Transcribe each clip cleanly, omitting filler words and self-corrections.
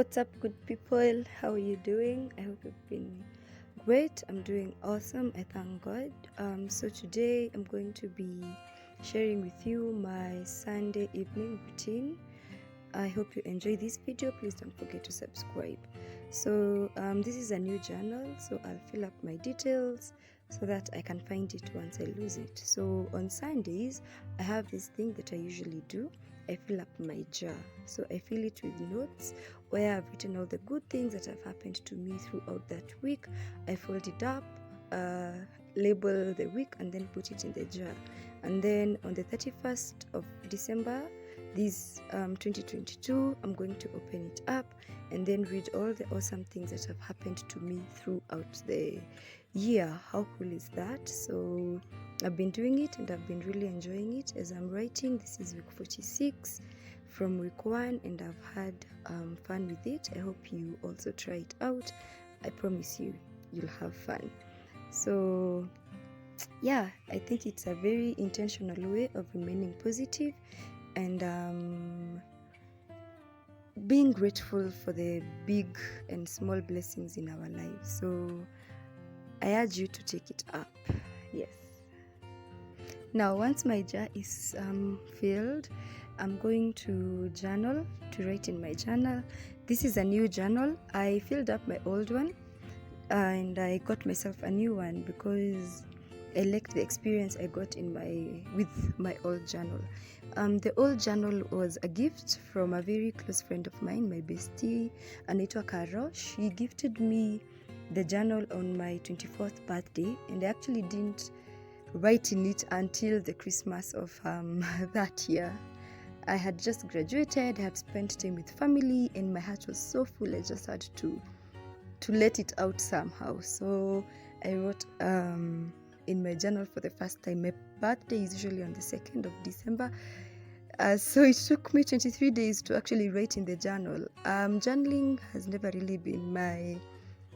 What's up, good people? How are you doing? I hope you've been great. I'm doing awesome. I thank God. So today I'm going to be sharing with you my Sunday evening routine. I hope you enjoy this video. Please don't forget to subscribe. So this is a new journal, so I'll fill up my details so that I can find it once I lose it. So on Sundays, I have this thing that I usually do. I fill up my jar. So I fill it with notes where I've written all the good things that have happened to me throughout that week. I fold it up, label the week, and then put it in the jar. And then on the 31st of December, this 2022, I'm going to open it up and then read all the awesome things that have happened to me throughout the year. How cool is that? So I've been doing it and I've been really enjoying it. As I'm writing, this is week 46 from week 1, and I've had fun with it. I hope you also try it out. I promise you'll have fun. So yeah, I think it's a very intentional way of remaining positive and being grateful for the big and small blessings in our lives. So I urge you to take it up. Yes. Now, once my jar is filled, I'm going to journal, to write in my journal. This is a new journal. I filled up my old one and I got myself a new one because I liked the experience I got with my old journal. The old journal was a gift from a very close friend of mine, my bestie, Anitwa Karosh. He gifted me the journal on my 24th birthday, and I actually didn't write in it until the Christmas of that year. I had just graduated, I had spent time with family, and my heart was so full. I just had to let it out somehow. So I wrote in my journal for the first time. My birthday is usually on the 2nd of December. So it took me 23 days to actually write in the journal. Journaling has never really been my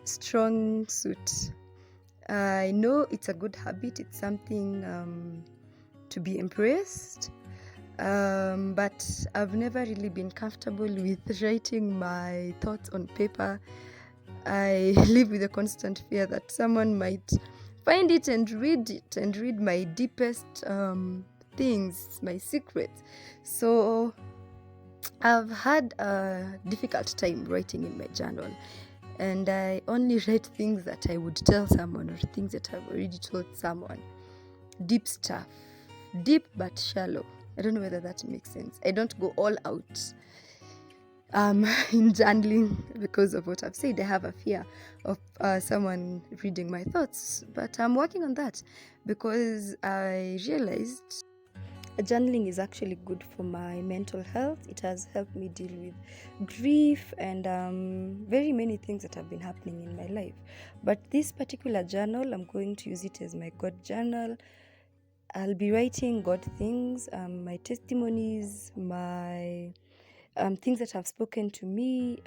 strong suit. I know it's a good habit. It's something to be embraced. But I've never really been comfortable with writing my thoughts on paper. I live with a constant fear that someone might find it and read my deepest things, my secrets. So I've had a difficult time writing in my journal, and I only write things that I would tell someone or things that I've already told someone. Deep stuff, deep but shallow. I don't know whether that makes sense. I don't go all out in journaling because of what I've said. I have a fear of someone reading my thoughts, but I'm working on that because I realized journaling is actually good for my mental health. It has helped me deal with grief and very many things that have been happening in my life. But this particular journal, I'm going to use it as my God journal. I'll be writing God things, my testimonies, my things that have spoken to me,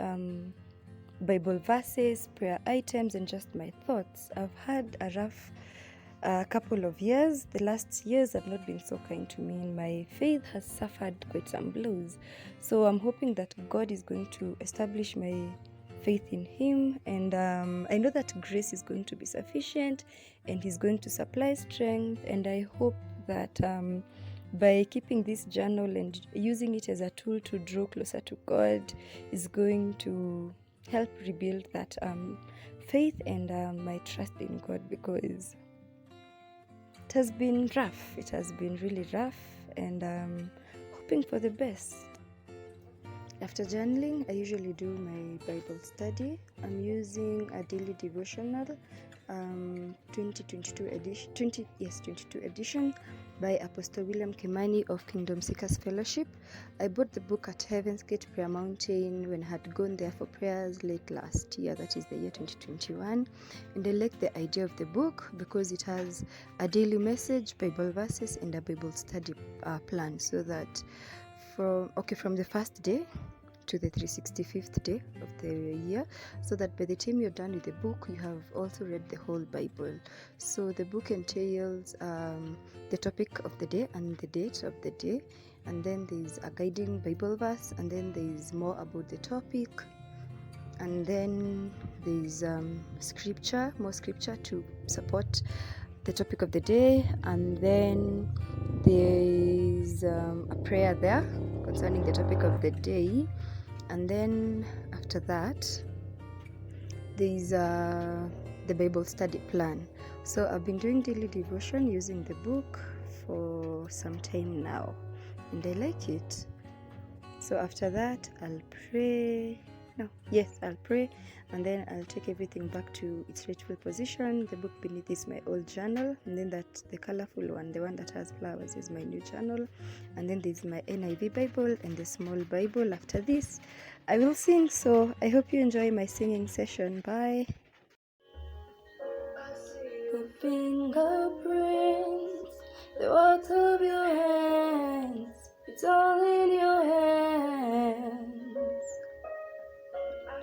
Bible verses, prayer items, and just my thoughts. I've had a rough couple of years. The last years have not been so kind to me, and my faith has suffered quite some blows. So I'm hoping that God is going to establish my faith in Him, and I know that grace is going to be sufficient, and He's going to supply strength, and I hope that by keeping this journal and using it as a tool to draw closer to God is going to help rebuild that faith and my trust in God, because it has been rough. It has been really rough, and hoping for the best. After journaling, I usually do my Bible study. I'm using a daily devotional, 2022 edition by Apostle William Kimani of Kingdom Seekers Fellowship. I bought the book at Heaven's Gate Prayer Mountain when I had gone there for prayers late last year, that is the year 2021. And I like the idea of the book because it has a daily message, Bible verses, and a Bible study plan, so that from the first day to the 365th day of the year, so that by the time you're done with the book, you have also read the whole Bible. So the book entails the topic of the day and the date of the day, and then there's a guiding Bible verse, and then there's more about the topic, and then there's more scripture to support the topic of the day, and then there's a prayer there concerning the topic of the day, and then after that there's the Bible study plan. So I've been doing daily devotion using the book for some time now, and I like it. So after that I'll pray, and then I'll take everything back to its rightful position. The book beneath is my old journal, and then the colorful one, the one that has flowers, is my new journal, and then there's my NIV Bible and the small Bible. After this I will sing, so I hope you enjoy my singing session. Bye. The fingerprints, the works of your hands, it's all in your hands.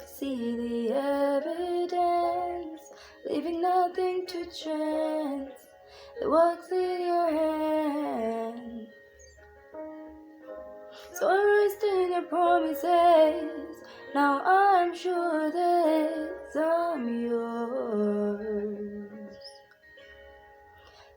See the evidence, leaving nothing to chance, the works in your hands. So I rest in your promises, now I'm sure that I'm yours.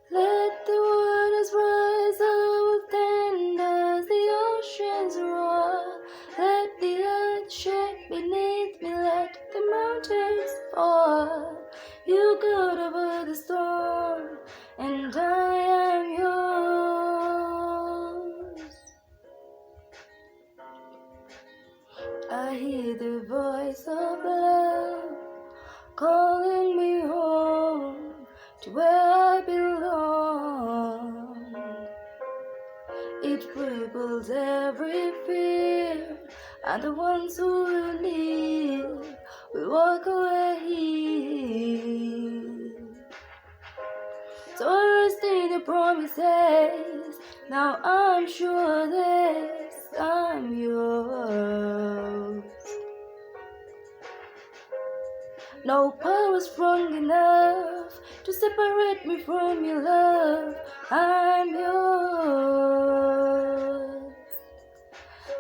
Let the waters rise, I will stand as the oceans roar. Let the earth shake beneath me, let the mountains fall. You got over the storm, and I am yours. I hear the voice of love calling me home to where I belong. It cripples every fear, and the ones who will kneel will walk away healed. So I rest in your promises, now I'm sure that I'm yours. No power strong enough to separate me from your love. I'm yours.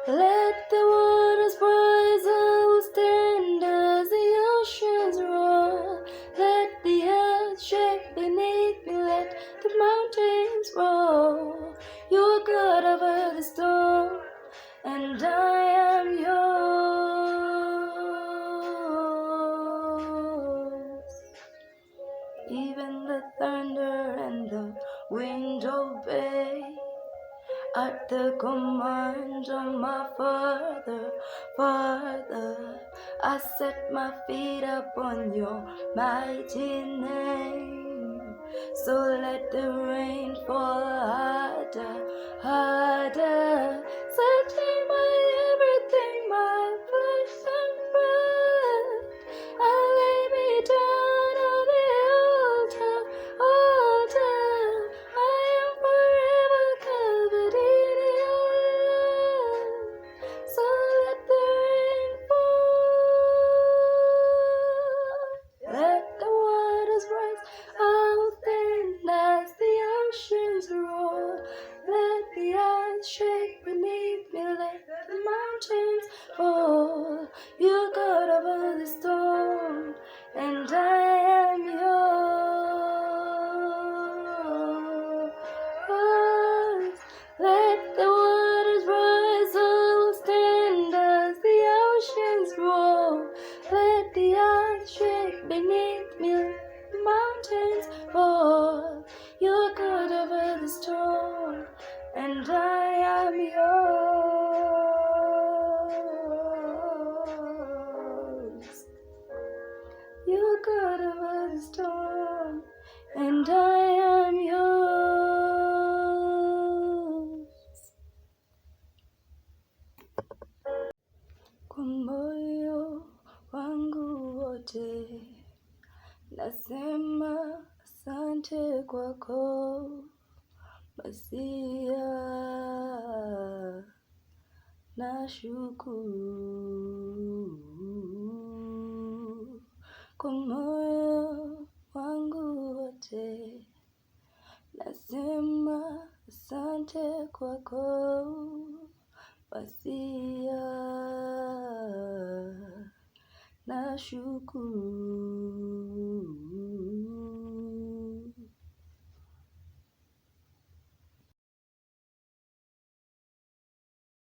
Let the waters rise, I will stand as the oceans roar. Let the earth shake beneath me, let the mountains roar. You are God over the storm, and I am yours. Even the thunder and the wind obey at the command of my Father. I set my feet upon your mighty name. So let the rain fall harder, setting my everything, my flesh and breath. I lay me down on the altar. I am forever covered in your love. So let the rain fall. Let the waters rise, I'll stand as the oceans roar. Let the earth shake beneath me, let the mountains fall. You got over the storm, and I am yours. Let the waters rise, I will stand as the oceans roar. Let the earth shake beneath me, let the mountains fall. You're good over the storm, and I am yours. You're good over the storm, and I am yours. Kwa moyo wangu wote nasema asante kwako Masia, nashukuru kwa moyo wangu wote, nasema asante kwako Masia, nashukuru.